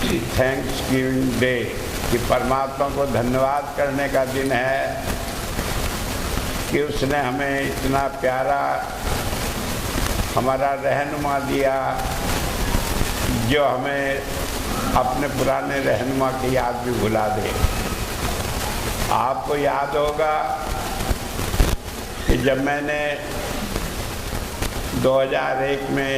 Thanks giving day कि परमात्मा को धन्यवाद करने का दिन है कि उसने हमें इतना प्यारा हमारा रहनुमा दिया, जो हमें अपने पुराने रहनुमा की याद भी भुला दे। आपको याद होगा कि जब मैंने 2001 में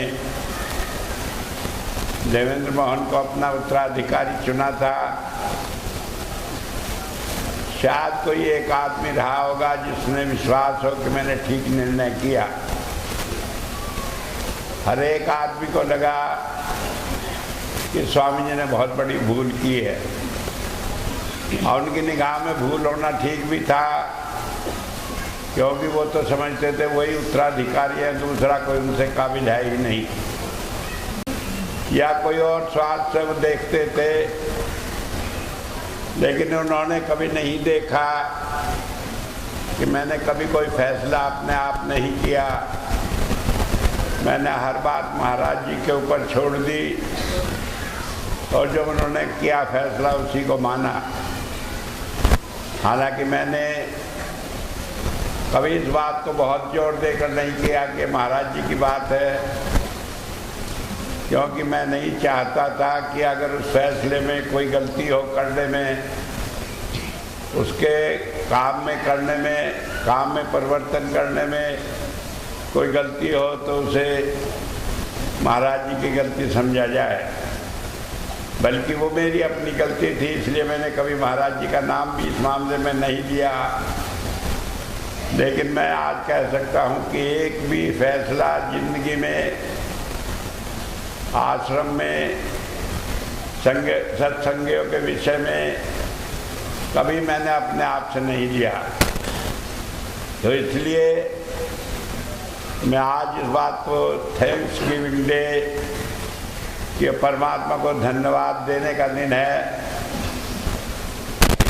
देवेंद्र मोहन को अपना उत्तराधिकारी चुना था, शायद कोई एक आदमी रहा होगा जिसने विश्वास हो कि मैंने ठीक निर्णय किया। हर एक आदमी को लगा कि स्वामी जी ने बहुत बड़ी भूल की है, और उनकी निगाह में भूल होना ठीक भी था, क्योंकि वो तो समझते थे वही उत्तराधिकारी है, दूसरा कोई उनसे काबिल है ही नहीं, या कोई और स्वार्थ से वो देखते थे। लेकिन उन्होंने कभी नहीं देखा कि मैंने कभी कोई फैसला अपने आप नहीं किया। मैंने हर बात महाराज जी के ऊपर छोड़ दी, और जब उन्होंने किया फैसला उसी को माना। हालांकि मैंने कभी इस बात को बहुत जोर देकर नहीं किया कि महाराज जी की बात है, क्योंकि मैं नहीं चाहता था कि अगर उस फैसले में कोई गलती हो करने में, उसके काम में करने में, काम में परिवर्तन करने में कोई गलती हो तो उसे महाराज जी की गलती समझा जाए। बल्कि वो मेरी अपनी गलती थी, इसलिए मैंने कभी महाराज जी का नाम भी इस मामले में नहीं लिया। लेकिन मैं आज कह सकता हूँ कि एक भी फैसला जिंदगी में, आश्रम में, सत्संगियों के विषय में कभी मैंने अपने आप से नहीं लिया। तो इसलिए मैं आज इस बात को थैंक्स गिविंग डे कि परमात्मा को धन्यवाद देने का दिन है,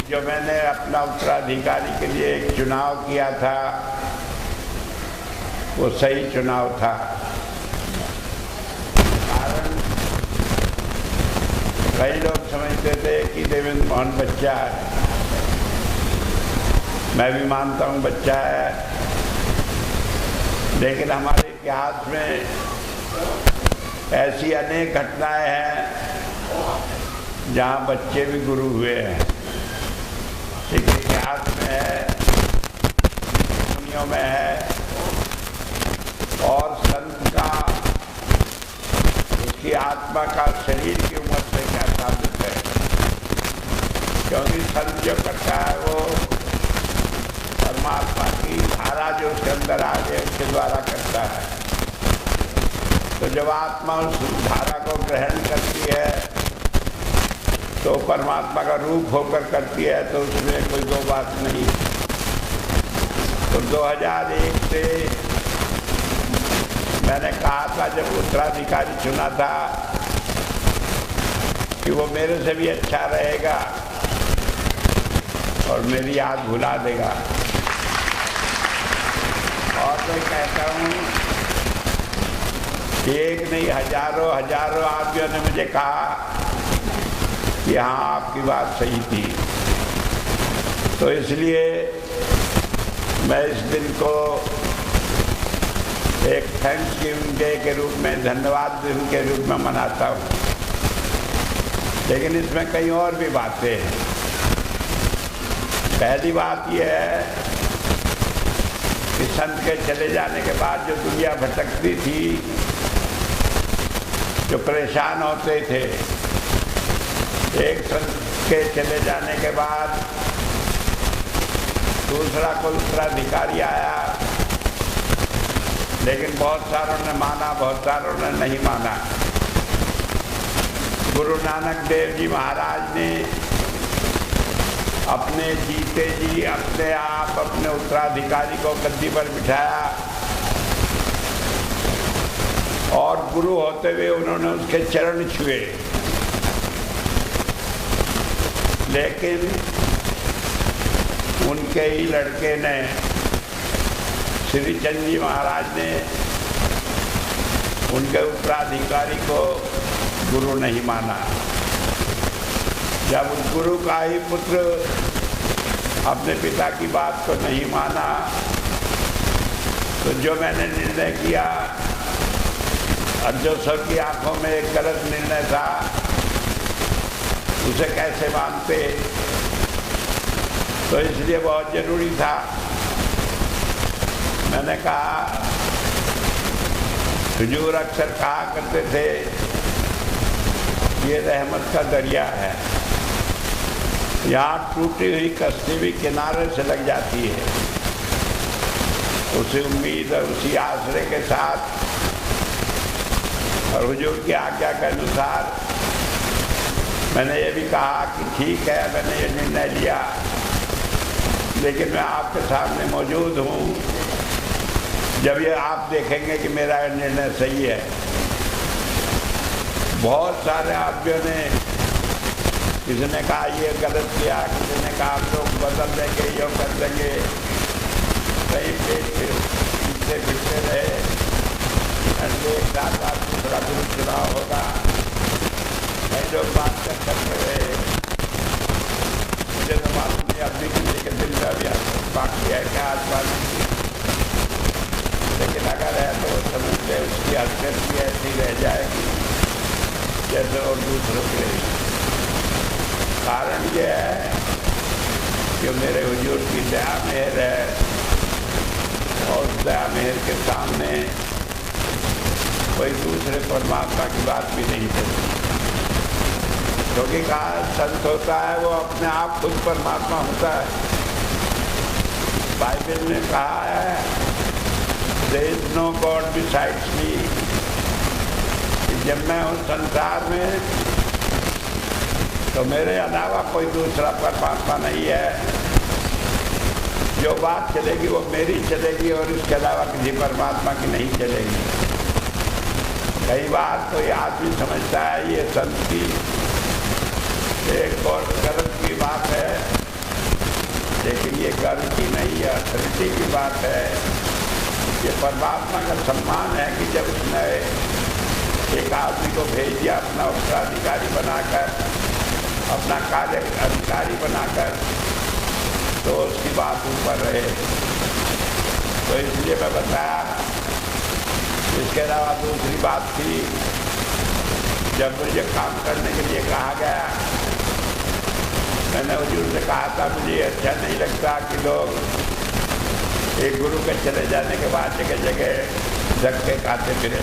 जो मैंने अपना उत्तराधिकारी के लिए एक चुनाव किया था, वो सही चुनाव था। कारण कई लोग समझते थे कि देवेंद्र मोहन बच्चा है, मैं भी मानता हूँ बच्चा है, लेकिन हमारे इतिहास में ऐसी अनेक घटनाएं हैं जहाँ बच्चे भी गुरु हुए हैं। एक इतिहास में है, दुनिया में है, और संत का उसकी आत्मा का शरीर की उम्र से क्या साबित है, क्योंकि संत जो करता है वो परमात्मा की धारा जो उसके अंदर आ गए उसके द्वारा करता है। तो जब आत्मा उस धारा को ग्रहण करती है तो परमात्मा का रूप होकर करती है, तो उसमें कोई दो बात नहीं। तो 2001 से मैंने कहा था जब उत्तराधिकारी चुना था कि वो मेरे से भी अच्छा रहेगा और मेरी याद भुला देगा। और मैं कहता हूँ कि एक नहीं हजारों आदमियों ने मुझे कहा कि हाँ आपकी बात सही थी। तो इसलिए मैं इस दिन को एक थैंक्स गिविंग डे के रूप में, धन्यवाद दिन के रूप में मनाता हूँ। लेकिन इसमें कई और भी बातें हैं। पहली बात यह है कि संत के चले जाने के बाद जो दुनिया भटकती थी, जो परेशान होते थे, एक संत के चले जाने के बाद दूसरा कोई उत्तराधिकारी आया, लेकिन बहुत सारों ने माना, बहुत सारों ने नहीं माना। गुरु नानक देव जी महाराज ने अपने जीते जी अपने आप अपने उत्तराधिकारी को गद्दी पर बिठाया, और गुरु होते हुए उन्होंने उसके चरण छुए। लेकिन उनके ही लड़के ने, श्री चंद जी महाराज ने, उनके उत्तराधिकारी को गुरु नहीं माना। जब गुरु का ही पुत्र अपने पिता की बात को नहीं माना तो जो मैंने निर्णय किया और जो सबकी आंखों में एक गलत निर्णय था उसे कैसे मानते। तो इसलिए बहुत जरूरी था। मैंने कहा, हुजूर अक्सर कहा करते थे ये रहमत का दरिया है, यहाँ टूटी हुई कश्ती भी किनारे से लग जाती है। उसी उम्मीद और उसी आसरे के साथ और हुजूर की आज्ञा के अनुसार मैंने ये भी कहा कि ठीक है, मैंने ये निर्णय लिया, लेकिन मैं आपके सामने मौजूद हूँ जब ये आप देखेंगे कि मेरा ये निर्णय सही है। बहुत सारे आदमियों ने, किसी ने कहा ये गलत किया, किसी ने कहा आप लोग बदल देंगे, यो कर देंगे, कहीं पीछे फिरते रहे। एक साथ आप दूसरा गुरु चुनाव होगा, कई लोग बात करते रहे। मुझे तो मालूम नहीं अब भी किसी के दिल में अभी बाकी है क्या आसपास, लेकिन अगर है तो समझते उसकी हरकत भी ऐसी रह जाएगी जैसे और दूसरों के। कारण यह है कि मेरे हुजूर की दया मेहर है और उस दया मेहर के सामने कोई दूसरे परमात्मा की बात भी नहीं चलती। क्योंकि कहा संत होता है वो अपने आप खुद परमात्मा होता है। बाइबल में कहा है there is no God besides me, कि जब मैं हूँ संसार में तो मेरे अलावा कोई दूसरा परमात्मा नहीं है। जो बात चलेगी वो मेरी चलेगी और इसके अलावा किसी परमात्मा की नहीं चलेगी। कई बार कोई आदमी समझता है ये संत की एक और गर्व की बात है, लेकिन ये गर्व की नहीं है, अथॉरिटी की बात है। ये परमात्मा का सम्मान है कि जब उसने एक आदमी को भेज दिया अपना उत्तराधिकारी बनाकर, अपना कार्य अधिकारी बनाकर, तो उसकी बात ऊपर रहे। तो इसलिए मैं बताया। इसके अलावा दूसरी बात थी, जब मुझे काम करने के लिए कहा गया, मैंने हुजूर से कहा था मुझे अच्छा नहीं लगता कि लोग एक गुरु के चले जाने के बाद जगह जगह धक्के खाते फिरे।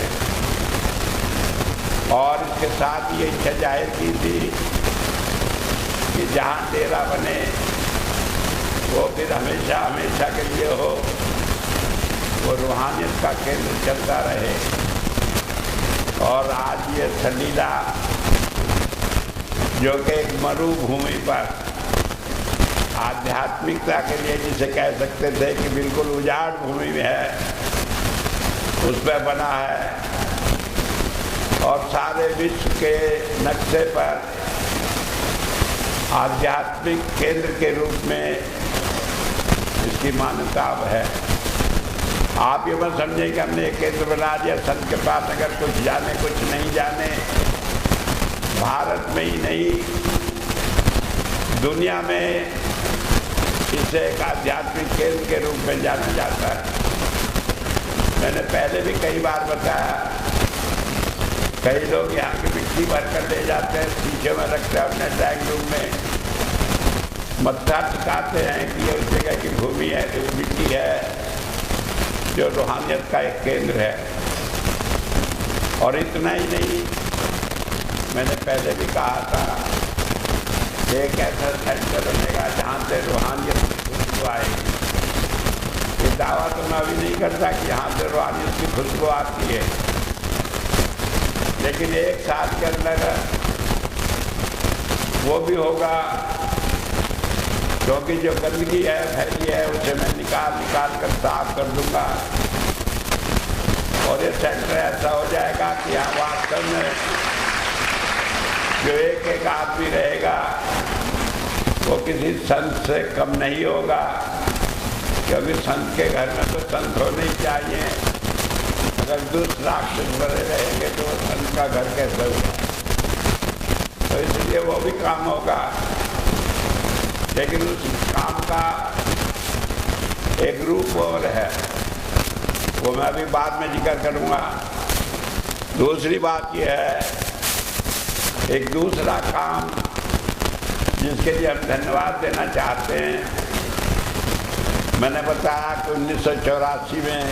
और इसके साथ ये इच्छा जाहिर की थी कि जहाँ डेरा बने वो फिर हमेशा हमेशा के लिए हो, वो रूहानियत का केंद्र चलता रहे। और आज ये सलीला जो कि एक मरुभूमि पर आध्यात्मिकता के लिए जिसे कह सकते थे कि बिल्कुल उजाड़ भूमि में है, उस पर बना है। और सारे विश्व के नक्शे पर आध्यात्मिक केंद्र के रूप में इसकी मान्यता अब है। आप ये मत समझें कि हमने एक केंद्र बना दिया, संत के पास अगर कुछ जाने कुछ नहीं जाने। भारत में ही नहीं, दुनिया में इसे एक आध्यात्मिक केंद्र के रूप में जाना जाता है। मैंने पहले भी कई बार बताया, कई लोग यहाँ की मिट्टी भर कर ले जाते हैं, शीशे में रखते हैं अपने ड्राइंग रूम में, मत्था टिकाते हैं कि ये उस जगह की भूमि है, जो मिट्टी है, जो रूहानियत का एक केंद्र है। और इतना ही नहीं, मैंने पहले भी कहा था एक ऐसा सेंटर बनेगा जहाँ से रूहानियत की खुशबू आएगी। ये दावा तो मैं अभी नहीं करता कि यहाँ से रूहानियत की खुशबू आती है, लेकिन एक साल के अंदर वो भी होगा, क्योंकि जो गंदगी है फैली है उसे मैं निकाल कर साफ कर दूंगा। और ये सेंटर ऐसा हो जाएगा कि यहाँ वास्तव में जो एक एक आदमी रहेगा वो किसी संत से कम नहीं होगा, क्योंकि संत के घर में तो संत होने ही चाहिए। अगर दूसरा राक्षस बने रहेंगे तो संत का घर कैसे होगा। तो इसलिए इसलिए वो भी काम होगा, लेकिन उस काम का एक रूप और है, वो मैं अभी बाद में जिक्र करूँगा। दूसरी बात यह है, एक दूसरा काम जिसके लिए हम धन्यवाद देना चाहते हैं। मैंने बताया कि 1984 में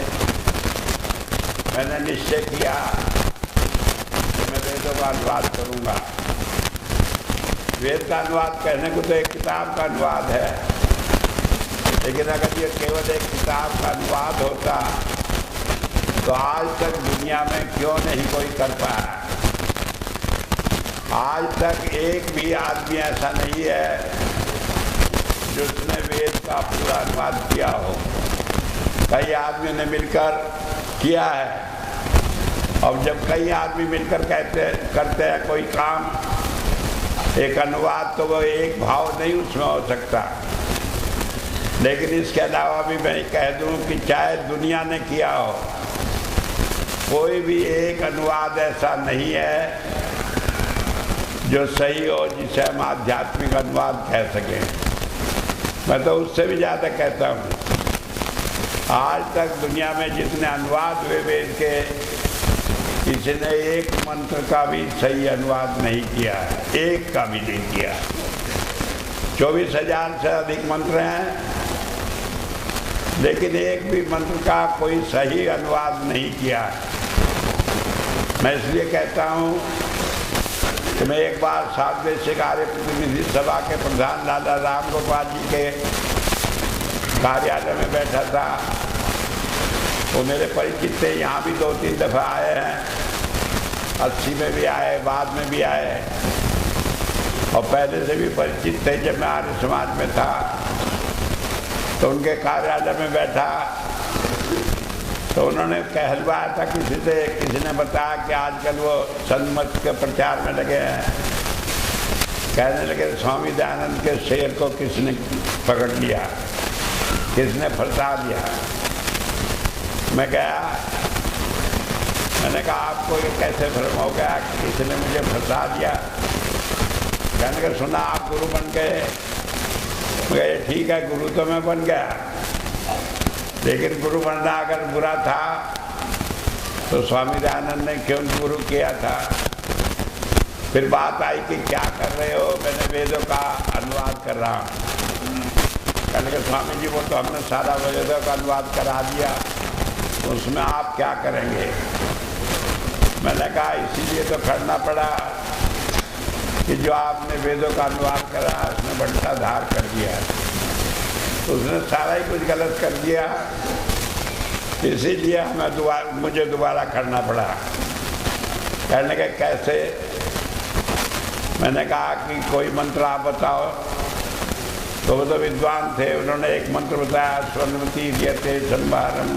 मैंने निश्चय किया कि मैं वेदों का अनुवाद करूँगा। वेद का अनुवाद कहने को तो एक किताब का अनुवाद है, लेकिन अगर ये केवल एक किताब का अनुवाद होता तो आज तक दुनिया में क्यों नहीं कोई कर पाया। आज तक एक भी आदमी ऐसा नहीं है जिसने वेद का पूरा अनुवाद किया हो। कई आदमियों ने मिलकर किया है, और जब कई आदमी मिलकर करते हैं कोई काम, एक अनुवाद, तो वो एक भाव नहीं उसमें हो सकता। लेकिन इसके अलावा भी मैं कह दूं कि चाहे दुनिया ने किया हो, कोई भी एक अनुवाद ऐसा नहीं है जो सही हो, जिसे हम आध्यात्मिक अनुवाद कह सकें। मैं तो उससे भी ज़्यादा कहता हूँ, आज तक दुनिया में जितने अनुवाद हुए वेद के, किसी ने एक मंत्र का भी सही अनुवाद नहीं किया है, एक का भी नहीं किया। 24,000 से अधिक मंत्र हैं, लेकिन एक भी मंत्र का कोई सही अनुवाद नहीं किया है। मैं इसलिए कहता हूँ कि मैं एक बार सात देशिक आर्य प्रतिनिधि सभा के प्रधान लाला राम गोपाल जी के कार्यालय में बैठा था। वो मेरे परिचित थे, यहाँ भी 2-3 दफ़ा आए हैं, 80 में भी आए, बाद में भी आए, और पहले से भी परिचित थे। जब मैं आर्य समाज में था तो उनके कार्यालय में बैठा तो उन्होंने कहलवाया था किसी ने बताया कि आजकल वो सन्मत के प्रचार में लगे हैं। कहने लगे स्वामी दयानंद के शेर को किसने पकड़ लिया, किसने फंसा दिया। मैं गया, मैंने कहा आपको ये कैसे भ्रम हो गया कि किसी ने मुझे फंसा दिया। कहने लगे सुना आप गुरु बन गए। मैं कहा ठीक है, गुरु तो मैं बन गया, लेकिन गुरु बनना अगर बुरा था तो स्वामी दयानंद ने क्यों गुरु किया था। फिर बात आई कि क्या कर रहे हो, मैंने वेदों का अनुवाद कर रहा हूँ। कहने लगे स्वामी जी वो तो हमने सारा वेदों का अनुवाद करा दिया, तो उसमें आप क्या करेंगे। मैंने कहा इसीलिए तो करना पड़ा कि जो आपने वेदों का अनुवाद करा उसने बंटा धार कर दिया, तो उसने सारा ही कुछ गलत कर दिया, इसीलिए मुझे दोबारा करना पड़ा। कहने के कैसे। मैंने कहा कि कोई मंत्र आप बताओ। तो वो तो विद्वान थे, उन्होंने एक मंत्र बताया, स्वर्णवती यते संभारम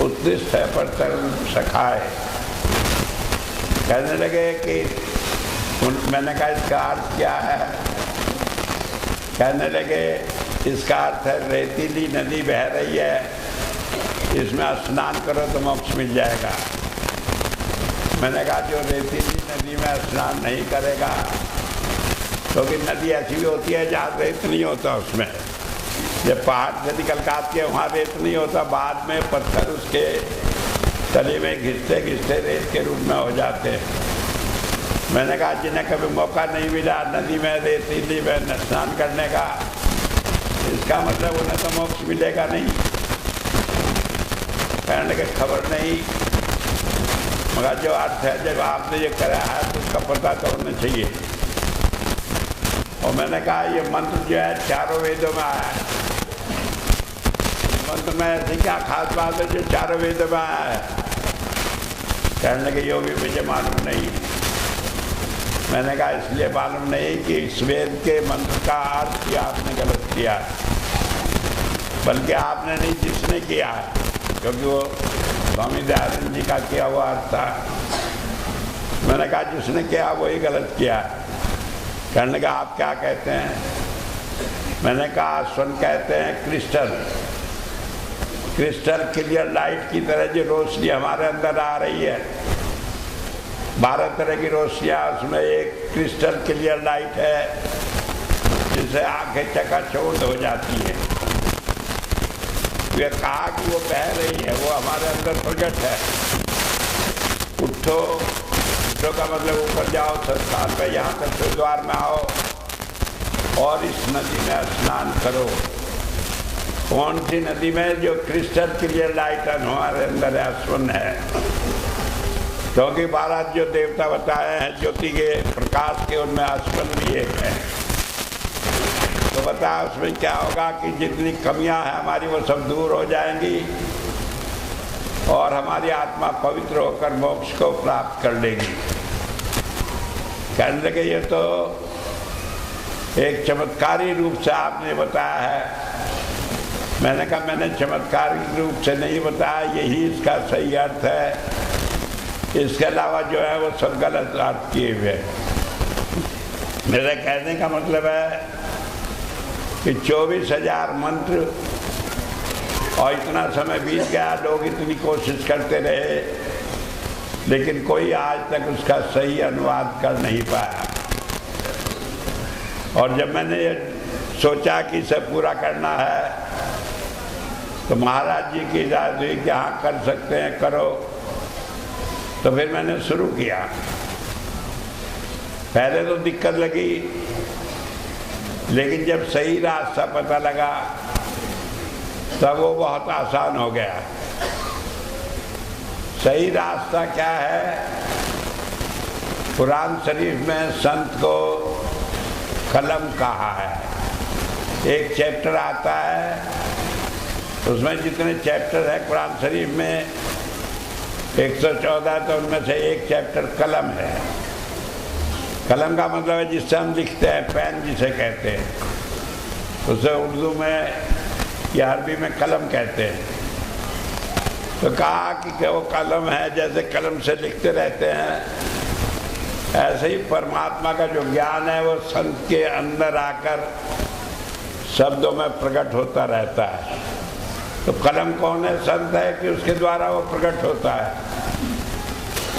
उत्तिष्ठ पर तरल सखाए। कहने लगे कि मैंने कहा इसका अर्थ क्या है। कहने लगे इसका अर्थ है रेतीली नदी बह रही है, इसमें स्नान करो तो मोक्ष मिल जाएगा। मैंने कहा जो रेतीली नदी में स्नान नहीं करेगा, क्योंकि नदी ऐसी भी होती है जहाँ रेत नहीं होता उसमें, जब पहाड़ से निकल के आती है वहाँ रेत नहीं होता, बाद में पत्थर उसके तले में घिसते घिसते रेत के रूप में हो जाते हैं। मैंने कहा जिन्हें कभी मौका नहीं मिला नदी में रेतीली में स्नान करने का, इसका मतलब उन्हें तो मोक्ष मिलेगा नहीं। कहने लगे खबर नहीं, मगर जो अर्थ है जब आपने ये करा है तो उसका पता तो होना चाहिए। और मैंने कहा ये मंत्र जो है चारों वेदों में आया है। मंत्र में ऐसी क्या खास बात है जो चारों वेदों में आया है। कहने लगे यो भी मुझे मालूम नहीं। मैंने कहा इसलिए मालूम नहीं कि इस वेद के मंत्र का अर्थ ही आपने गलत किया है, बल्कि आपने नहीं जिसने किया है, क्योंकि वो स्वामी दयानंद जी का किया हुआ अर्थ था। मैंने कहा जिसने किया वही गलत किया है। कहने लगा आप क्या कहते हैं। मैंने कहा स्वर्ण कहते हैं क्रिस्टल, क्रिस्टल क्लियर लाइट की तरह जो रोशनी हमारे अंदर आ रही है, 12 तरह की रोशनियाँ, उसमें एक क्रिस्टल क्लियर लाइट है जिससे आंखें चकाचौंध हो जाती है। वे कहा कि वो बह रही है, वो हमारे अंदर प्रकट है। उठो, उठो का मतलब ऊपर जाओ, संस्थान पे यहाँ तक द्वार में आओ और इस नदी में स्नान करो। कौन सी नदी में? जो क्रिस्टल क्लियर लाइट हमारे अंदर आसवन है, क्योंकि 12 जो देवता बताए हैं ज्योति के प्रकाश के, उनमें आसवन भी एक है। तो बता उसमें क्या होगा कि जितनी कमियां हैं हमारी वो सब दूर हो जाएंगी और हमारी आत्मा पवित्र होकर मोक्ष को प्राप्त कर लेगी। कहने लगे ये तो एक चमत्कारी रूप से आपने बताया है। मैंने कहा मैंने चमत्कारी रूप से नहीं बताया, यही इसका सही अर्थ है। इसके अलावा जो है वो सब गलत अर्थ किए हुए। मेरे कहने का मतलब है कि 24,000 मंत्र और इतना समय बीत गया, लोग इतनी कोशिश करते रहे, लेकिन कोई आज तक उसका सही अनुवाद कर नहीं पाया। और जब मैंने ये सोचा कि इसे पूरा करना है, तो महाराज जी की इजाज़त हुई कि हाँ कर सकते हैं, करो। तो फिर मैंने शुरू किया। पहले तो दिक्कत लगी, लेकिन जब सही रास्ता पता लगा तब वो बहुत आसान हो गया। सही रास्ता क्या है? कुरान शरीफ में संत को कलम कहा है। एक चैप्टर आता है, उसमें जितने चैप्टर है कुरान शरीफ में 114, तो उनमें से एक चैप्टर कलम है। कलम का मतलब है जिससे हम लिखते हैं, पेन जिसे कहते हैं, उसे उर्दू में या अरबी में कलम कहते हैं। तो कहा कि वो कलम है, जैसे कलम से लिखते रहते हैं, ऐसे ही परमात्मा का जो ज्ञान है वो संत के अंदर आकर शब्दों में प्रकट होता रहता है। तो कलम कौन है? संत है कि उसके द्वारा वो प्रकट होता है।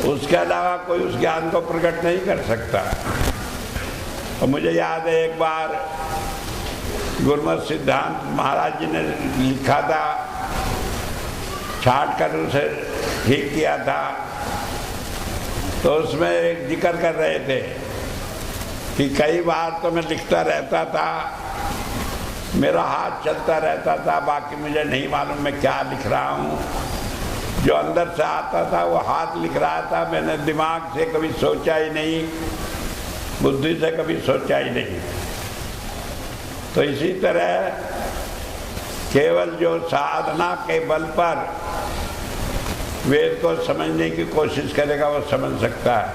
उसके अलावा कोई उस ज्ञान को प्रकट नहीं कर सकता। और मुझे याद है एक बार गुरुमत सिद्धांत महाराज जी ने लिखा था, छांट कर उसे ठीक किया था। तो उसमें एक जिक्र कर रहे थे कि कई बार तो मैं लिखता रहता था, मेरा हाथ चलता रहता था, बाकी मुझे नहीं मालूम मैं क्या लिख रहा हूँ। जो अंदर से आता था वो हाथ लिख रहा था, मैंने दिमाग से कभी सोचा ही नहीं, बुद्धि से कभी सोचा ही नहीं। तो इसी तरह केवल जो साधना के बल पर वेद को समझने की कोशिश करेगा वो समझ सकता है।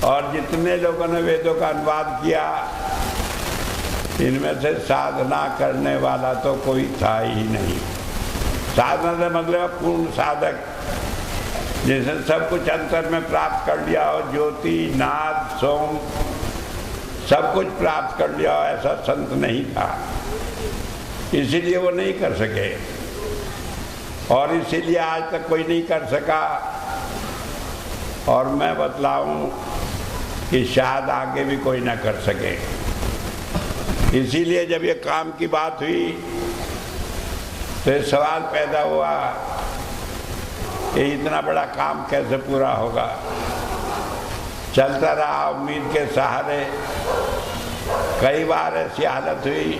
और जितने लोगों ने वेदों का अनुवाद किया, इनमें से साधना करने वाला तो कोई था ही नहीं। साधना से मतलब पूर्ण साधक, जिसने सब कुछ अंतर में प्राप्त कर लिया हो, ज्योति, नाद, सोम सब कुछ प्राप्त कर लिया हो, ऐसा संत नहीं था। इसीलिए वो नहीं कर सके और इसीलिए आज तक कोई नहीं कर सका। और मैं बतलाऊं कि शायद आगे भी कोई ना कर सके। इसीलिए जब ये काम की बात हुई तो ये सवाल पैदा हुआ कि इतना बड़ा काम कैसे पूरा होगा। चलता रहा उम्मीद के सहारे। कई बार ऐसी हालत हुई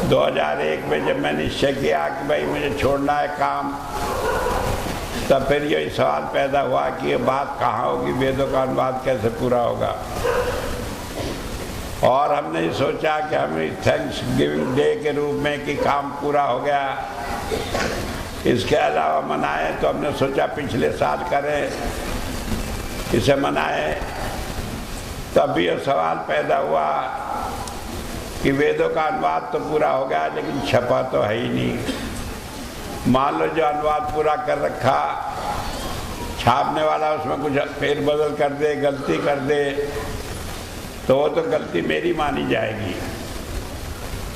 2001 में जब मैं निश्चय किया कि भाई मुझे छोड़ना है काम, तब फिर यही सवाल पैदा हुआ कि ये बात कहाँ होगी, वेदों का अनुवाद कैसे पूरा होगा। और हमने सोचा कि हम थैंक्स गिविंग डे के रूप में कि काम पूरा हो गया, इसके अलावा मनाएं, तो हमने सोचा पिछले साल करें, इसे मनाएं। तब भी यह सवाल पैदा हुआ कि वेदों का अनुवाद तो पूरा हो गया लेकिन छपा तो है ही नहीं। मान लो जो अनुवाद पूरा कर रखा, छापने वाला उसमें कुछ फेर बदल कर दे, गलती कर दे, तो वो तो गलती मेरी मानी जाएगी।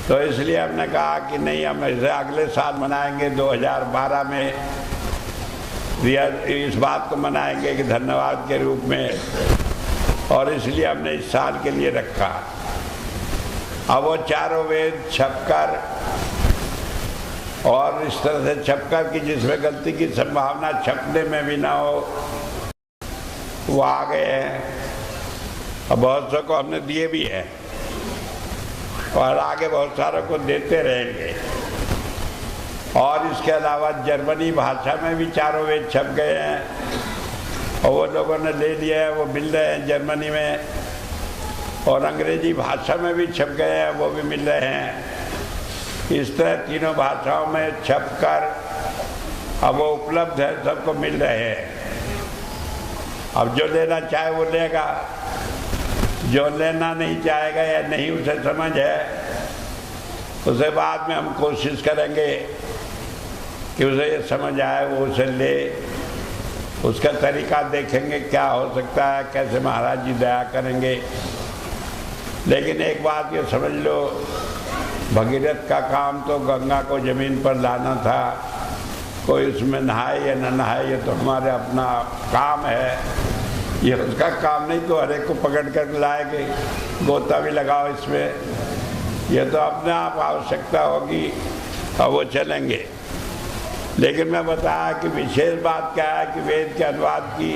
तो इसलिए हमने कहा कि नहीं, हम इसे अगले साल मनाएंगे 2012 में। इस बात को मनाएंगे कि धन्यवाद के रूप में, और इसलिए हमने इस साल के लिए रखा। अब वो चारों वेद छपकर, और इस तरह से छपकर कि जिसमें गलती की संभावना छपने में भी ना हो, वो आ गए हैं। और बहुत सौ को हमने दिए भी हैं, और आगे बहुत सारों को देते रहेंगे। और इसके अलावा जर्मनी भाषा में भी चारों वेद छप गए हैं, और वो लोगों ने ले लिया है, वो मिल रहे हैं जर्मनी में। और अंग्रेजी भाषा में भी छप गए हैं, वो भी मिल रहे हैं। इस तरह तीनों भाषाओं में छपकर अब वो उपलब्ध है, सबको मिल रहे हैं। अब जो लेना चाहे वो लेगा, जो लेना नहीं चाहेगा या नहीं उसे समझ है, उसे बाद में हम कोशिश करेंगे कि उसे ये समझ आए, वो उसे ले। उसका तरीका देखेंगे क्या हो सकता है, कैसे महाराज जी दया करेंगे। लेकिन एक बात ये समझ लो, भगीरथ का काम तो गंगा को जमीन पर लाना था। कोई उसमें नहाए या न नहाए, ये तो हमारे अपना काम है, ये उसका काम नहीं। तो हर एक को पकड़ कर लाएंगे, गोता भी लगाओ इसमें, ये तो अपने आप आवश्यकता होगी और वो चलेंगे। लेकिन मैं बताया कि विशेष बात क्या है कि वेद के अनुवाद की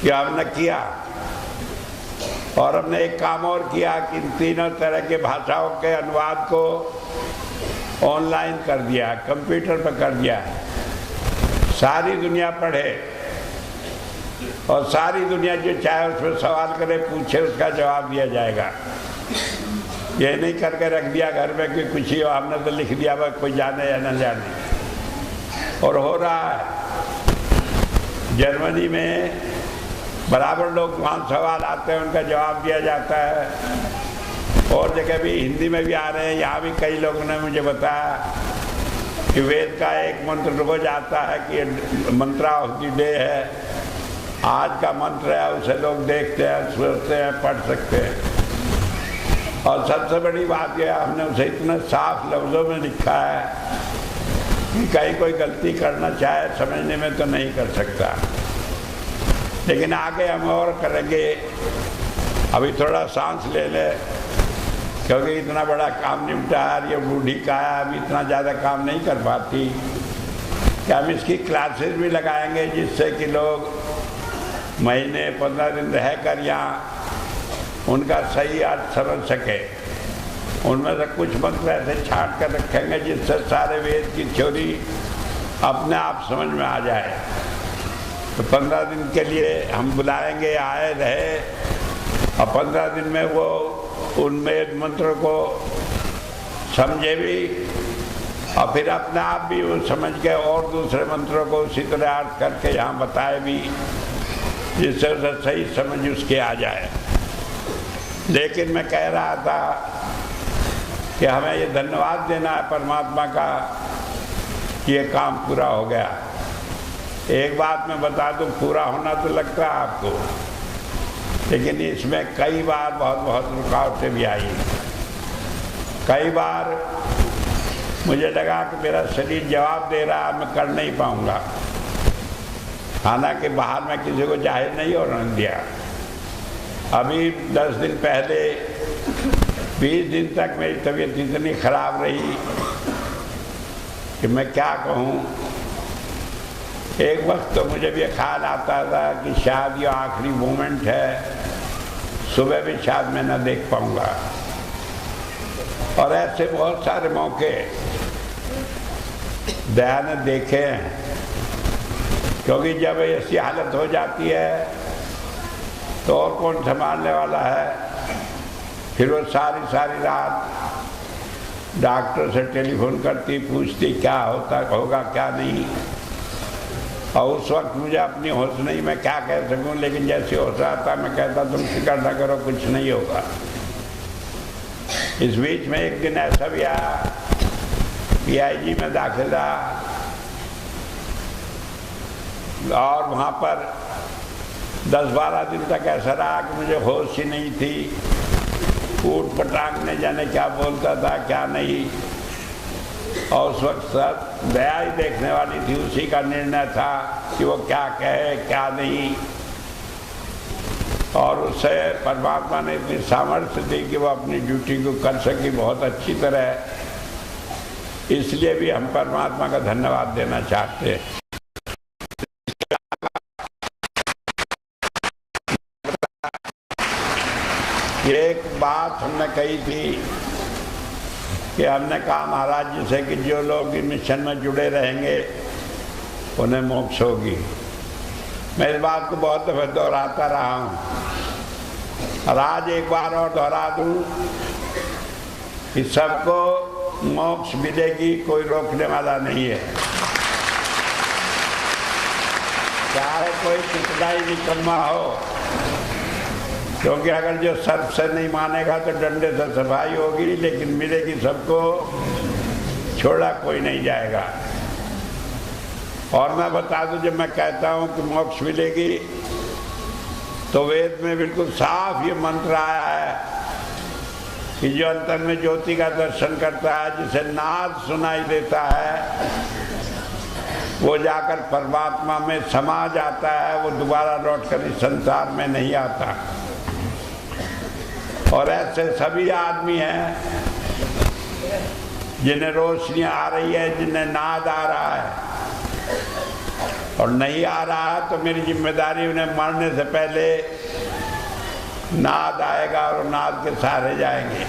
कि हमने किया, और हमने एक काम और किया कि इन तीनों तरह के भाषाओं के अनुवाद को ऑनलाइन कर दिया, कंप्यूटर पर कर दिया। सारी दुनिया पढ़े, और सारी दुनिया जो चाहे उसमें सवाल करे, पूछे, उसका जवाब दिया जाएगा। ये नहीं करके रख दिया घर में कि कुछ ही हमने तो लिख दिया, वह कोई जाने या न जाने। और हो रहा है जर्मनी में, बराबर लोग वहाँ सवाल आते हैं, उनका जवाब दिया जाता है। और जगह भी हिंदी में भी आ रहे हैं। यहाँ भी कई लोगों ने मुझे बताया कि वेद का एक मंत्र रोज आता है कि मंत्रा ऑफ द डे है, आज का मंत्र है, उसे लोग देखते हैं, सोचते हैं, पढ़ सकते हैं। और सबसे बड़ी बात यह, हमने उसे इतने साफ लफ्ज़ों में लिखा है कि कहीं कोई गलती करना चाहे समझने में तो नहीं कर सकता। लेकिन आगे हम और करेंगे। अभी थोड़ा सांस ले ले, क्योंकि इतना बड़ा काम निपटा है। ये बूढ़ी का है, अभी इतना ज़्यादा काम नहीं कर पाती। कि हम इसकी क्लासेस भी लगाएंगे, जिससे कि लोग महीने 15 दिन रह कर यहाँ उनका सही अर्थ समझ सके। उनमें से कुछ मंत्र ऐसे छांट कर रखेंगे जिससे सारे वेद की थ्योरी अपने आप समझ में आ जाए। तो 15 दिन के लिए हम बुलाएंगे, आए रहे, और 15 दिन में वो उन वेद मंत्रों को समझे भी, और फिर अपने आप भी वो समझ के और दूसरे मंत्रों को उसी तरह अर्थ करके यहाँ बताए भी, जिससे उसे सही समझ उसके आ जाए। लेकिन मैं कह रहा था कि हमें ये धन्यवाद देना है परमात्मा का कि ये काम पूरा हो गया। एक बात मैं बता दूं, पूरा होना तो लगता है आपको, लेकिन इसमें कई बार बहुत बहुत रुकावटें भी आई। कई बार मुझे लगा कि मेरा शरीर जवाब दे रहा है, मैं कर नहीं पाऊंगा। हालांकि बाहर में किसी को जाहिर नहीं होने दिया। अभी 10 दिन पहले 20 दिन तक मेरी तबीयत इतनी खराब रही कि मैं क्या कहूँ। एक वक्त तो मुझे भी ख्याल आता था कि शायद ये आखिरी मोमेंट है, सुबह भी शायद मैं न देख पाऊंगा। और ऐसे बहुत सारे मौके दया ने देखे हैं, क्योंकि जब ऐसी हालत हो जाती है तो और कौन संभालने वाला है। फिर वो सारी सारी रात डॉक्टर से टेलीफोन करती, पूछती क्या होगा क्या नहीं। और उस वक्त मुझे अपनी होश नहीं, मैं क्या कह सकूं। लेकिन जैसे होश आता मैं कहता तुम फिक्र न करो, कुछ नहीं होगा। इस बीच में एक दिन ऐसा भी आया, PIG में दाखिला, और वहाँ पर 10-12 दिन तक ऐसा रहा कि मुझे होश ही नहीं थी। ऊट पटांग ने जाने क्या बोलता था क्या नहीं। और उस वक्त सब दया ही देखने वाली थी, उसी का निर्णय था कि वो क्या कहे क्या नहीं। और उससे परमात्मा ने इतनी सामर्थ्य दी कि वो अपनी ड्यूटी को कर सकी बहुत अच्छी तरह। इसलिए भी हम परमात्मा का धन्यवाद देना चाहते हैं। एक बात हमने कही थी कि हमने कहा महाराज जी से कि जो लोग इस मिशन में जुड़े रहेंगे उन्हें मोक्ष होगी। मैं इस बात को बहुत दफे दोहराता रहा हूँ और आज एक बार और दोहरा दूँ कि सबको मोक्ष मिलेगी, कोई रोकने वाला नहीं है। चाहे कोई कितना ही निकम्मा हो, क्योंकि अगर जो सर्प से नहीं मानेगा तो डंडे से सफाई होगी, लेकिन मिलेगी सबको, छोड़ा कोई नहीं जाएगा। और मैं बता दूं, जब मैं कहता हूं कि मोक्ष मिलेगी तो वेद में बिल्कुल साफ ये मंत्र आया है कि जो अंतर में ज्योति का दर्शन करता है, जिसे नाद सुनाई देता है, वो जाकर परमात्मा में समा जाता है, वो दोबारा लौटकर इस संसार में नहीं आता। और ऐसे सभी आदमी हैं जिन्हें रोशनी आ रही है, जिन्हें नाद आ रहा है, और नहीं आ रहा है तो मेरी जिम्मेदारी उन्हें मरने से पहले नाद आएगा और नाद के सहारे जाएंगे।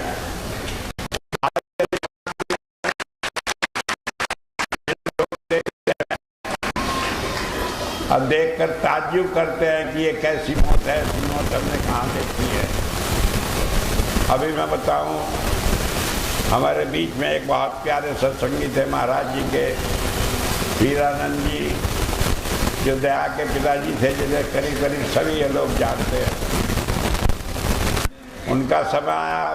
अब देखकर ताज्जुब करते हैं कि ये कैसी मौत है, ऐसी मौत हमने कहाँ देखी है। अभी मैं बताऊं, हमारे बीच में एक बहुत प्यारे सत्संगी थे महाराज जी के, हीरानंद जी, जो दया के पिताजी थे, जिन्हें करीब करीब सभी ये लोग जानते हैं। उनका समय आया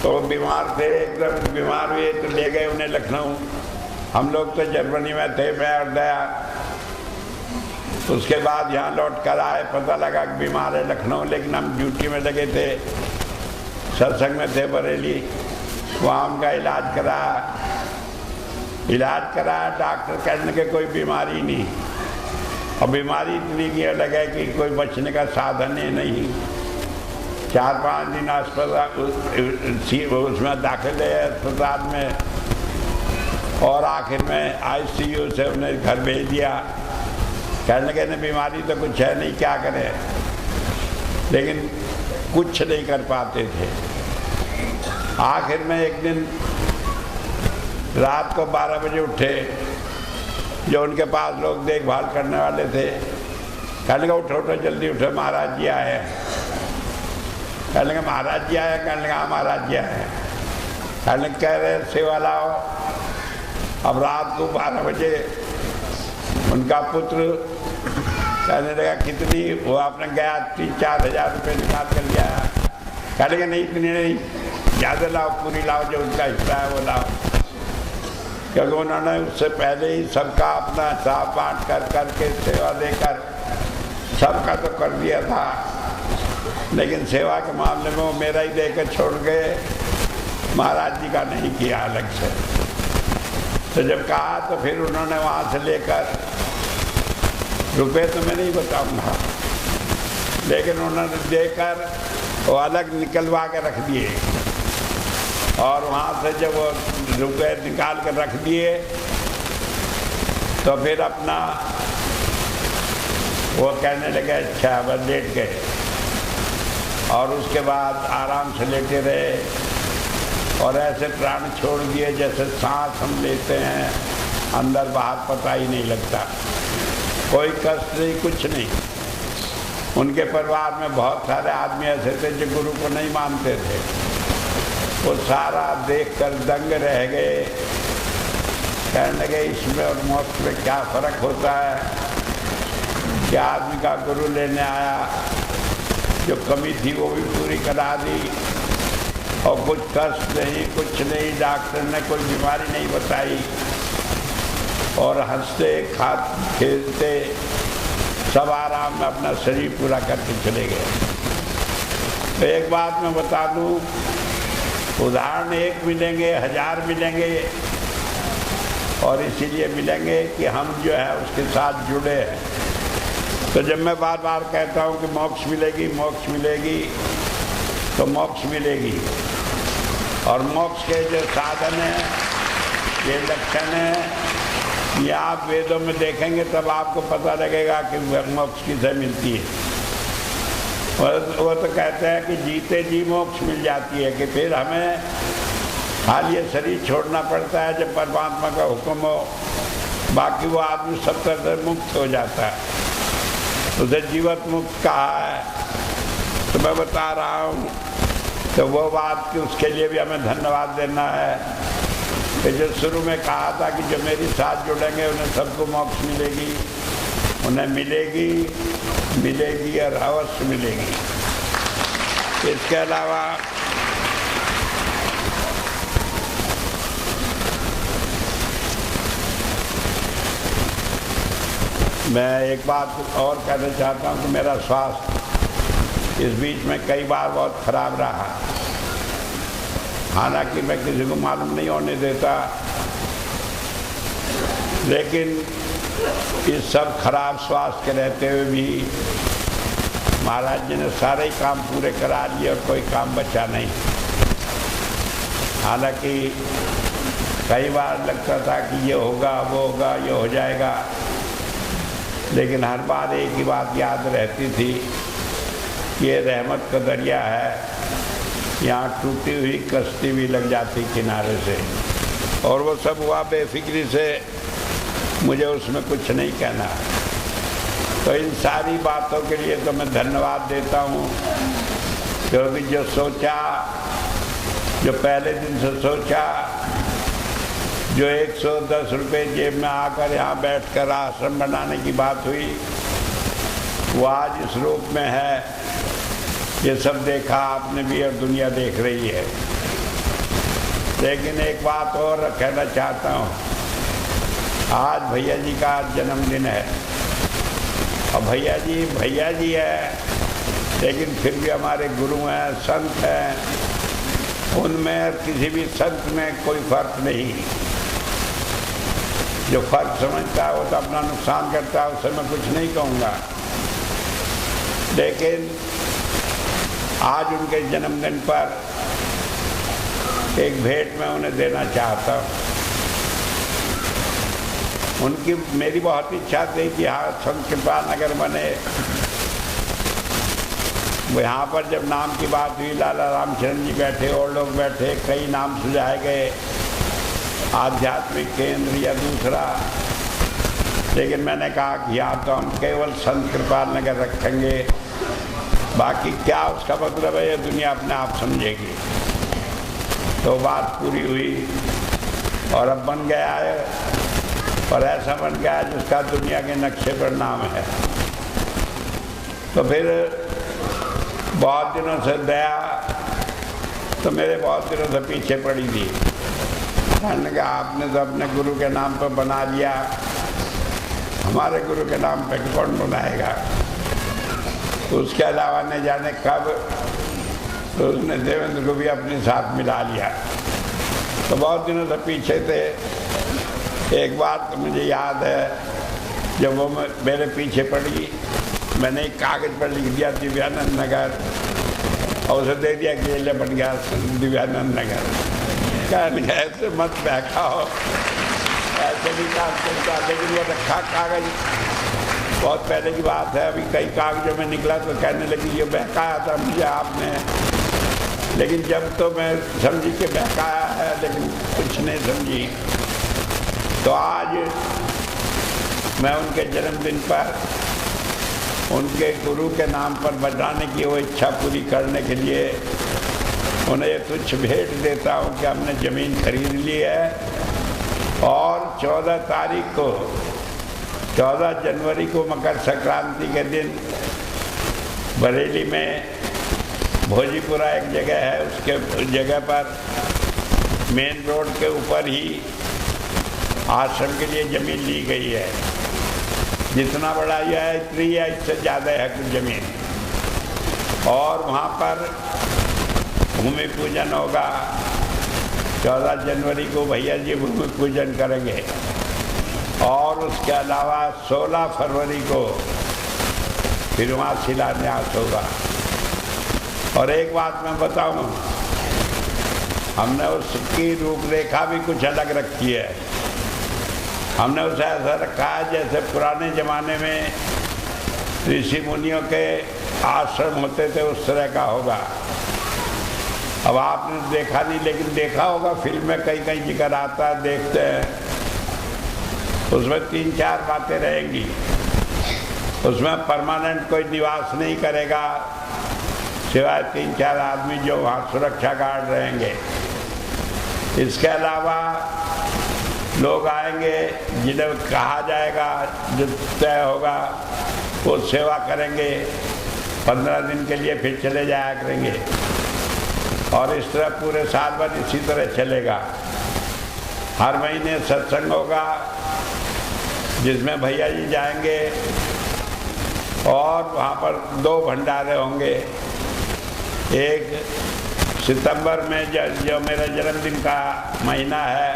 तो बीमार थे, एकदम बीमार हुए तो ले गए उन्हें लखनऊ। हम लोग तो जर्मनी में थे, मैं और दया। उसके बाद यहाँ लौट कर आए, पता लगा कि बीमार है लखनऊ, लेकिन हम ड्यूटी में लगे थे, सत्संग में थे बरेली। वहाँ उनका इलाज कराया, डॉक्टर कहने के कोई बीमारी नहीं, और बीमारी इतनी की अलग है कि कोई बचने का साधन ही नहीं। 4-5 दिन अस्पताल उसमें दाखिल है अस्पताल में, और आखिर में ICU से उन्हें घर भेज दिया। कहने लगे नहीं बीमारी तो कुछ है नहीं, क्या करें, लेकिन कुछ नहीं कर पाते थे। आखिर में एक दिन रात को 12 बजे उठे, जो उनके पास लोग देखभाल करने वाले थे, कहने लगा उठो उठो जल्दी उठो, महाराज जी आए हैं। कहने लगा महाराज जी आए? कहने लगा हाँ महाराज जी आए। कहने कह रहे सेवा लाओ। अब रात को 12 बजे उनका पुत्र कहने लगा कितनी, वो आपने गया 3-4 हज़ार रुपये निकाल कर लिया। कहने लगा नहीं इतनी नहीं, ज़्यादा लाओ, पूरी लाओ, जो उनका हिस्सा है वो लाओ। क्योंकि उन्होंने उससे पहले ही सबका अपना हिसाब बांट कर करके सेवा देकर सबका तो कर दिया था, लेकिन सेवा के मामले में वो मेरा ही देकर छोड़ गए, महाराज जी का नहीं किया अलग से। तो जब कहा तो फिर उन्होंने वहाँ से लेकर, रुपए तो मैं नहीं बताऊंगा, लेकिन उन्होंने देकर वो अलग निकलवा के रख दिए। और वहाँ से जब वो रुपए निकाल कर रख दिए तो फिर अपना वो कहने लगे अच्छा, बस लेट गए। और उसके बाद आराम से लेटे रहे और ऐसे प्राण छोड़ दिए जैसे सांस हम लेते हैं, अंदर बाहर पता ही नहीं लगता, कोई कष्ट नहीं, कुछ नहीं। उनके परिवार में बहुत सारे आदमी ऐसे थे जो गुरु को नहीं मानते थे, वो सारा देखकर दंग रह गए। कहने लगे इसमें और मोक्ष में क्या फ़र्क होता है कि आदमी का गुरु लेने आया, जो कमी थी वो भी पूरी करा दी, और कुछ कष्ट नहीं, कुछ नहीं, डॉक्टर ने कोई बीमारी नहीं बताई, और हंसते खेलते सब आराम में अपना शरीर पूरा करके चले गए। तो एक बात मैं बता दूं, उदाहरण 1 मिलेंगे, 1000 मिलेंगे, और इसीलिए मिलेंगे कि हम जो है उसके साथ जुड़े हैं। तो जब मैं बार बार कहता हूँ कि मोक्ष मिलेगी, मोक्ष मिलेगी, तो मोक्ष मिलेगी। और मोक्ष के जो साधन हैं, ये लक्षण है, ये आप वेदों में देखेंगे तब आपको पता लगेगा कि मोक्ष किसे मिलती है। वो तो कहते हैं कि जीते जी मोक्ष मिल जाती है, कि फिर हमें खाली ये शरीर छोड़ना पड़ता है जब परमात्मा का हुक्म हो, बाकी वो आदमी सब तरह से मुक्त हो जाता है। उसे जीवत मुक्त कहा है। तो मैं बता रहा हूँ, तो वो बात कि उसके लिए भी हमें धन्यवाद देना है कि जो शुरू में कहा था कि जो मेरे साथ जुड़ेंगे उन्हें सबको मोक्ष मिलेगी, उन्हें मिलेगी, मिलेगी और अवश्य मिलेगी। इसके अलावा मैं एक बात और कहना चाहता हूँ कि मेरा स्वास्थ्य इस बीच में कई बार बहुत खराब रहा। हालांकि मैं किसी को मालूम नहीं होने देता, लेकिन इस सब खराब स्वास्थ्य के रहते हुए भी महाराज जी ने सारे ही काम पूरे करा लिए और कोई काम बचा नहीं। हालांकि कई बार लगता था कि ये होगा, वो होगा, ये हो जाएगा, लेकिन हर बार एक ही बात याद रहती थी कि ये रहमत का दरिया है, यहाँ टूटी हुई कश्ती भी लग जाती किनारे से। और वो सब हुआ बेफिक्री से, मुझे उसमें कुछ नहीं कहना। तो इन सारी बातों के लिए तो मैं धन्यवाद देता हूँ, क्योंकि जो सोचा, जो पहले दिन से सोचा, जो 110 रुपये जेब में आकर यहाँ बैठकर आश्रम बनाने की बात हुई, वो आज इस रूप में है। ये सब देखा आपने भी और दुनिया देख रही है। लेकिन एक बात और कहना चाहता हूँ, आज भैया जी का जन्मदिन है। और भैया जी है, लेकिन फिर भी हमारे गुरु हैं, संत हैं। उनमें किसी भी संत में कोई फर्क नहीं। जो फर्क समझता है वो तो अपना नुकसान करता है, उससे मैं कुछ नहीं कहूँगा। लेकिन आज उनके जन्मदिन पर एक भेंट मैं उन्हें देना चाहता हूँ। उनकी मेरी बहुत इच्छा थी कि हाँ संत कृपाल नगर बने। वो यहाँ पर जब नाम की बात हुई, लाला रामचरण जी बैठे और लोग बैठे, कई नाम सुझाए गए, आध्यात्मिक केंद्र या दूसरा। लेकिन मैंने कहा कि यहाँ तो हम केवल संत कृपाल नगर रखेंगे, बाकी क्या उसका मतलब है ये दुनिया अपने आप समझेगी। तो बात पूरी हुई और अब बन गया है, और ऐसा बन गया है जिसका दुनिया के नक्शे पर नाम है। तो फिर बहुत दिनों से दया तो मेरे बहुत दिनों से पीछे पड़ी थी। मैंने कहा आपने तो अपने गुरु के नाम पर बना लिया, हमारे गुरु के नाम पर कौन बनाएगा। तो उसके अलावा न जाने कब तो उसने देवेंद्र को भी अपने साथ मिला लिया। तो बहुत दिनों से पीछे थे। एक बात तो मुझे याद है, जब वो मेरे पीछे पड़ी, मैंने एक कागज़ पर लिख दिया दिव्यानंद नगर, और उसे दे दिया कि ये बन गया दिव्यानंद नगर। क्या ऐसे मत बहकाओ, ऐसे भी काम करता। लेकिन वो रखा कागज़, बहुत पहले की बात है, अभी कई कागज़ों में निकला तो कहने लगी ये बहकाया था मुझे आपने। लेकिन जब तो मैं समझी कि बहकाया है, लेकिन कुछ नहीं समझी। तो आज मैं उनके जन्मदिन पर उनके गुरु के नाम पर बनाने की वो इच्छा पूरी करने के लिए उन्हें ये तुच्छ भेंट देता हूँ कि हमने ज़मीन खरीद ली है, और 14 तारीख को, 14 जनवरी को मकर संक्रांति के दिन बरेली में भोजीपुरा एक जगह है, उसके जगह पर मेन रोड के ऊपर ही आश्रम के लिए ज़मीन ली गई है। जितना बड़ा यह है इतनी है, इससे ज़्यादा है कुछ ज़मीन। और वहाँ पर भूमि पूजन होगा, 14 जनवरी को भैया जी भूमि पूजन करेंगे और उसके अलावा 16 फरवरी को फिर वहाँ शिलान्यास होगा। और एक बात मैं बताऊं, हमने उसकी रूपरेखा भी कुछ अलग रखी है। हमने उसे ऐसा रखा है जैसे पुराने ज़माने में ऋषि मुनियों के आश्रम होते थे उस तरह का होगा। अब आपने देखा नहीं, लेकिन देखा होगा फिल्म में कई कई जिक्र आता है, देखते हैं। उसमें 3-4 बातें रहेंगी। उसमें परमानेंट कोई निवास नहीं करेगा सिवाय 3-4 आदमी जो वहाँ सुरक्षा गार्ड रहेंगे। इसके अलावा लोग आएंगे जिन्हें कहा जाएगा, जो तय होगा वो सेवा करेंगे 15 दिन के लिए, फिर चले जाया करेंगे। और इस तरह पूरे साल भर इसी तरह चलेगा। हर महीने सत्संग होगा जिसमें भैया जी जाएंगे और वहाँ पर 2 भंडारे होंगे। एक सितंबर में जो मेरे जन्मदिन का महीना है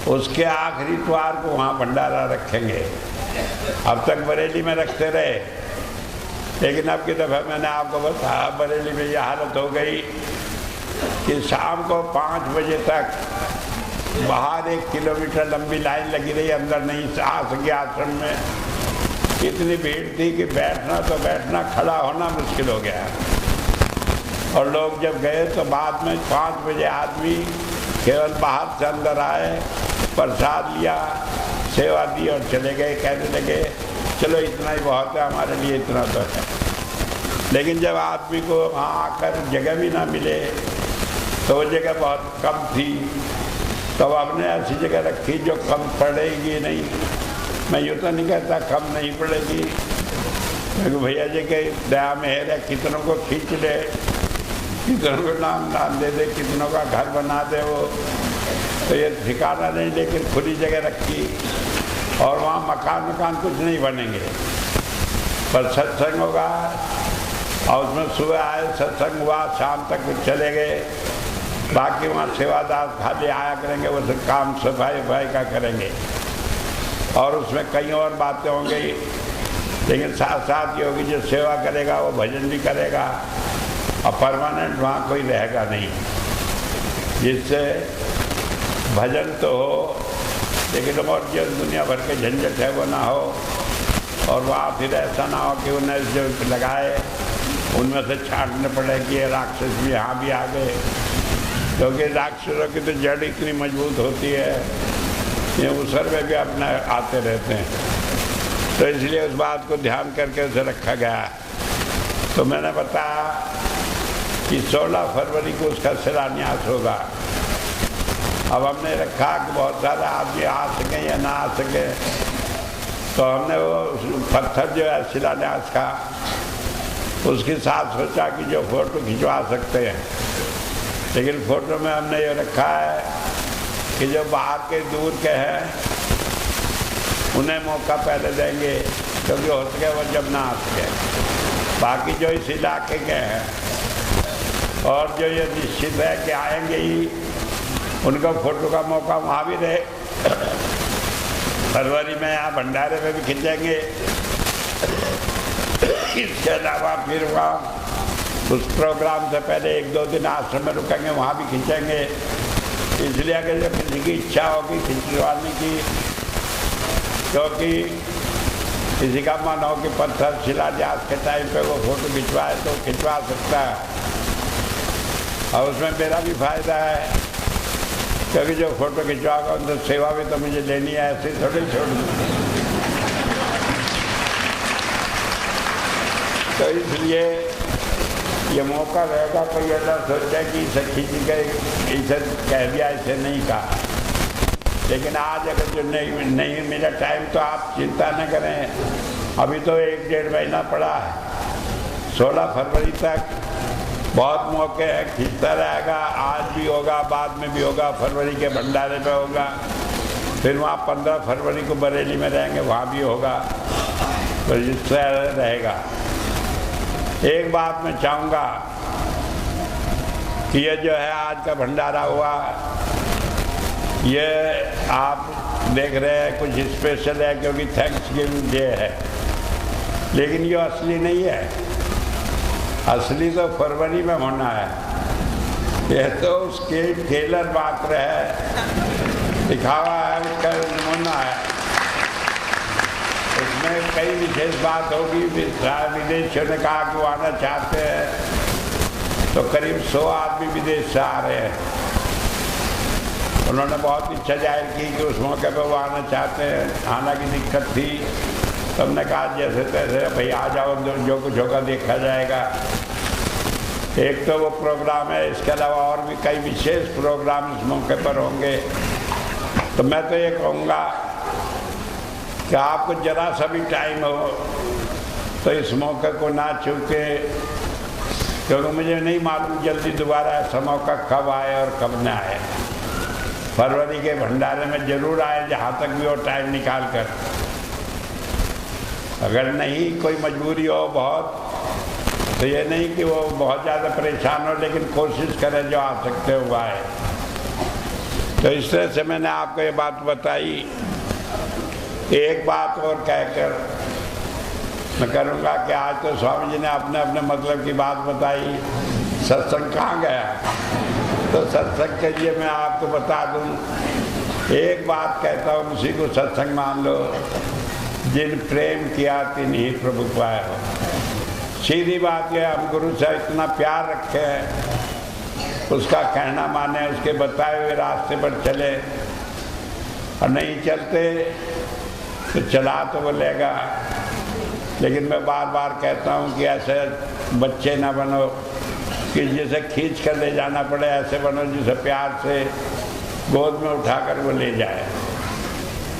उसके आखिरी इतवार को वहाँ भंडारा रखेंगे। अब तक बरेली में रखते रहे, लेकिन अब की दफ़ा मैंने आपको बताया बरेली में ये हालत हो गई कि शाम को 5 बजे तक बाहर 1 किलोमीटर लंबी लाइन लगी रही, अंदर नहीं आ सके आश्रम में। इतनी भीड़ थी कि बैठना तो बैठना, खड़ा होना मुश्किल हो गया। और लोग जब गए तो बाद में 5 बजे आदमी केवल बाहर से अंदर आए, प्रसाद लिया, सेवा दी और चले गए। कहने लगे चलो इतना ही बहुत है, हमारे लिए इतना तो है। लेकिन जब आदमी को वहाँ आकर जगह भी ना मिले तो वो जगह बहुत कम थी, तो हमने ऐसी जगह रखी जो कम पड़ेगी नहीं। मैं यूँ तो नहीं कहता कम नहीं पड़ेगी, क्योंकि भैया जी के दया में है, कितनों को खींच ले, कितनों को नाम दान दे दे, कितनों का घर बना दे वो, तो ये ठिकाना नहीं। लेकिन खुली जगह रखी और वहाँ मकान कुछ नहीं बनेंगे, पर सत्संग होगा। और उसमें सुबह आए, सत्संग हुआ, शाम तक चले गए। बाकी वहाँ सेवादार खाली आया करेंगे, वो सब काम सफाई का करेंगे। और उसमें कई और बातें होंगी, लेकिन साथ साथ ये होगी जो सेवा करेगा वो भजन भी करेगा। और परमानेंट वहाँ कोई रहेगा नहीं, जिससे भजन तो हो लेकिन और जो दुनिया भर के झंझट है वो ना हो। और वहाँ फिर ऐसा ना हो कि उन्हें जो लगाए उनमें से छांटने पड़े कि ये राक्षस भी यहाँ भी आ गए, क्योंकि राक्षसों की तो जड़ इतनी मजबूत होती है, ये उसर में भी अपना आते रहते हैं। तो इसलिए उस बात को ध्यान करके उसे रखा गया। तो मैंने बताया कि 16 फरवरी को उसका शिलान्यास होगा। अब हमने रखा कि बहुत सारे आदमी आ सकें या ना आ सकें, तो हमने वो पत्थर जो है शिलान्यास का, उसके साथ सोचा कि जो फोटो खिंचवा सकते हैं। लेकिन फोटो में हमने ये रखा है कि जो बाहर के दूर के हैं उन्हें मौका पहले देंगे, क्योंकि हो सके वो जब ना आ सके। बाकी जो इस इलाके के हैं और जो ये निश्चित है कि आएंगे ही, उनका फोटो का मौका वहाँ भी रहे। फरवरी में यहाँ भंडारे में भी खिंचेंगे। इसके अलावा फिर वहाँ उस प्रोग्राम से पहले 1-2 दिन आश्रम में रुकेंगे, वहाँ भी खिंचेंगे। इसलिए अगर जब किसी की इच्छा होगी खिंचवाने की, क्योंकि किसी का मन हो कि पत्थर शिलान्यास के टाइम पे वो फोटो खिंचवाए तो खिंचवा सकता है। और उसमें मेरा भी फायदा है, क्योंकि जो फोटो खिंचवाएगा उनसे सेवा भी तो मुझे लेनी है, ऐसे थोड़ी छोड़ दूँ। तो इसलिए ये मौका रहेगा, कोई ऐसा सोचा कि इसे खींच के इसे कह दिया, इसे नहीं कहा। लेकिन आज अगर जो नहीं मिला टाइम तो आप चिंता न करें, अभी तो 1-1.5 महीना पड़ा है। 16 फरवरी तक बहुत मौके हैं, खींचता रहेगा। आज भी होगा, बाद में भी होगा, फरवरी के भंडारे पे होगा। फिर वहाँ 15 फरवरी को बरेली में रहेंगे, वहाँ भी होगा। तो इस तरह रहेगा। एक बात मैं चाहूँगा ये जो है आज का भंडारा हुआ, ये आप देख रहे हैं कुछ स्पेशल है क्योंकि थैंक्सगिविंग डे है, लेकिन ये असली नहीं है। असली तो फरवरी में होना है। यह तो उसके टेलर मात्र है, दिखावा है, उसका नमूना है। उसमें कई विशेष बात होगी। विदेशियों ने कहा कि वो आना चाहते हैं, तो करीब 100 आदमी विदेश से आ रहे हैं। उन्होंने बहुत इच्छा जाहिर की कि उस मौके पर वो आना चाहते हैं। आना की दिक्कत थी, तो हमने कहा जैसे तैसे भाई आ जाओ, जो कुछ होगा देखा जाएगा। एक तो वो प्रोग्राम है, इसके अलावा और भी कई विशेष प्रोग्राम इस मौके पर होंगे। तो मैं तो ये कहूँगा कि आपको जरा सा भी टाइम हो तो इस मौके को ना चूके, क्योंकि मुझे नहीं मालूम जल्दी दोबारा ऐसा मौका कब आए और कब न आए। फरवरी के भंडारे में जरूर आए, जहाँ तक भी वो टाइम निकाल कर। अगर नहीं कोई मजबूरी हो बहुत, तो ये नहीं कि वो बहुत ज़्यादा परेशान हो, लेकिन कोशिश करें जो आ सकते हो आए। तो इस तरह से मैंने आपको ये बात बताई। एक बात और कहकर मैं करूँगा कि आज तो स्वामी जी ने अपने अपने मतलब की बात बताई, सत्संग कहाँ गया? तो सत्संग के लिए मैं आपको बता दूँ, एक बात कहता हूँ, उसी को सत्संग मान लो। जिन प्रेम किया तिन ही प्रभु पाए हो। सीधी बात है, हम गुरु से इतना प्यार रखे हैं, उसका कहना माने, उसके बताए हुए रास्ते पर चले, और नहीं चलते तो चला तो वो लेगा। लेकिन मैं बार बार कहता हूँ कि ऐसे बच्चे ना बनो कि जिसे खींच कर ले जाना पड़े, ऐसे बनो जिसे प्यार से गोद में उठाकर वो ले जाए।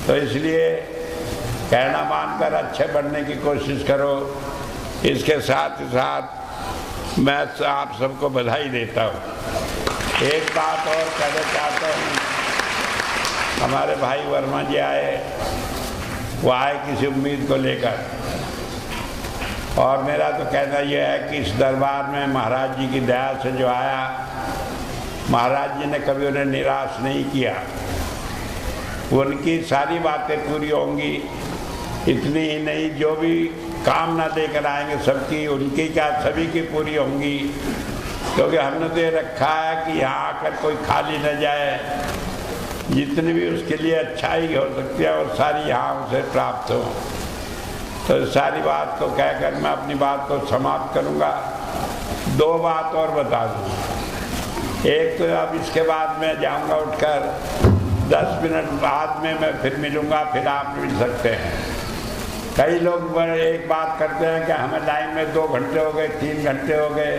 तो इसलिए कहना मानकर अच्छे बनने की कोशिश करो। इसके साथ ही साथ मैं आप सबको बधाई देता हूँ। एक बात और कहना चाहता हूँ, हमारे भाई वर्मा जी आए, वो आए किसी उम्मीद को लेकर, और मेरा तो कहना यह है कि इस दरबार में महाराज जी की दया से जो आया, महाराज जी ने कभी उन्हें निराश नहीं किया। उनकी सारी बातें पूरी होंगी। इतनी ही नहीं, जो भी कामना लेकर आएंगे सबकी, उनकी क्या सभी की पूरी होंगी। क्योंकि हमने तो ये रखा है कि यहाँ आकर कोई खाली न जाए। जितनी भी उसके लिए अच्छाई हो सकती है और सारी यहाँ उसे प्राप्त हो। तो सारी बात को कहकर मैं अपनी बात को समाप्त करूँगा। 2 बात और बता दूँ। एक तो अब इसके बाद मैं जाऊँगा उठकर, 10 मिनट बाद में मैं फिर मिलूँगा, फिर आप मिल सकते हैं। कई लोग एक बात करते हैं कि हमें लाइन में 2 घंटे हो गए, 3 घंटे हो गए,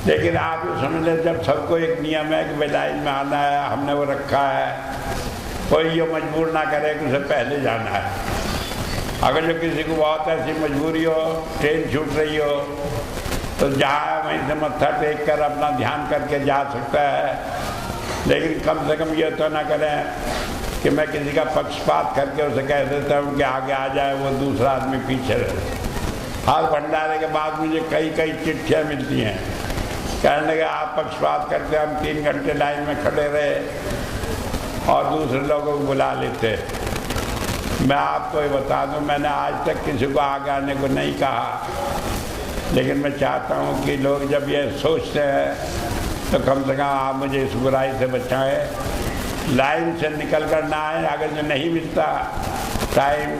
लेकिन आप ये समझ लें, जब सबको एक नियम है कि भाई लाइन में आना है, हमने वो रखा है, कोई ये मजबूर ना करे कि उसे पहले जाना है। अगर जो किसी को बहुत ऐसी मजबूरी हो, ट्रेन छूट रही हो, तो जहाँ वहीं से मत्था टेक कर अपना ध्यान करके जा सकता है। लेकिन कम से कम ये तो ना करें कि मैं किसी का पक्षपात करके उसे कह देता हूँ कि आगे आ जाए, वो दूसरा आदमी पीछे रहे। हर भंडारे के बाद मुझे कई चिट्ठियाँ मिलती हैं, कहने लगे आप पक्षपात करते, हम 3 घंटे लाइन में खड़े रहे और दूसरे लोगों को बुला लेते। मैं आपको ये बता दूँ, मैंने आज तक किसी को आगे आने को नहीं कहा, लेकिन मैं चाहता हूँ कि लोग जब ये सोचते हैं तो कम से कम आप मुझे इस बुराई से बचाएं। लाइन से निकल कर ना आए। अगर जो नहीं मिलता टाइम,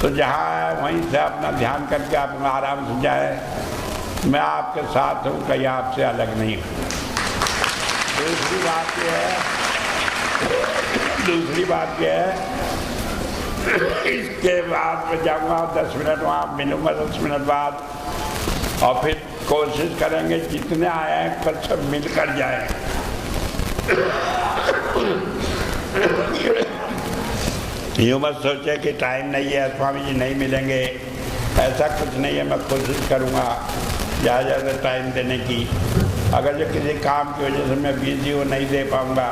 तो जहाँ है वहीं से अपना ध्यान करके आप आराम से जाए। मैं आपके साथ हूँ, कहीं आपसे अलग नहीं हूँ। दूसरी बात यह है, इसके बाद मैं जाऊँगा 10 मिनट वहाँ मिलूँगा, 10 मिनट बाद, और फिर कोशिश करेंगे जितने आए हैं कल सब मिलकर जाएं। यूँ मत सोचे कि टाइम नहीं है, स्वामी जी नहीं मिलेंगे, ऐसा कुछ नहीं है। मैं कोशिश करूँगा ज़्यादा टाइम देने की। अगर जो किसी काम की वजह से मैं बिजी हूँ, नहीं दे पाऊँगा,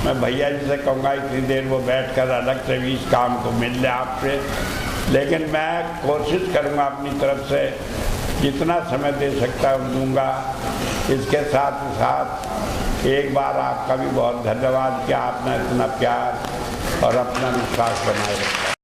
मैं भैया जी से कहूँगा इतनी देर वो बैठकर अलग से भी इस काम को मिल ले आपसे। लेकिन मैं कोशिश करूँगा अपनी तरफ से जितना समय दे सकता हूँ दूँगा। इसके साथ साथ एक बार आपका भी बहुत धन्यवाद कि आपने इतना प्यार और अपना विश्वास बनाए रखा।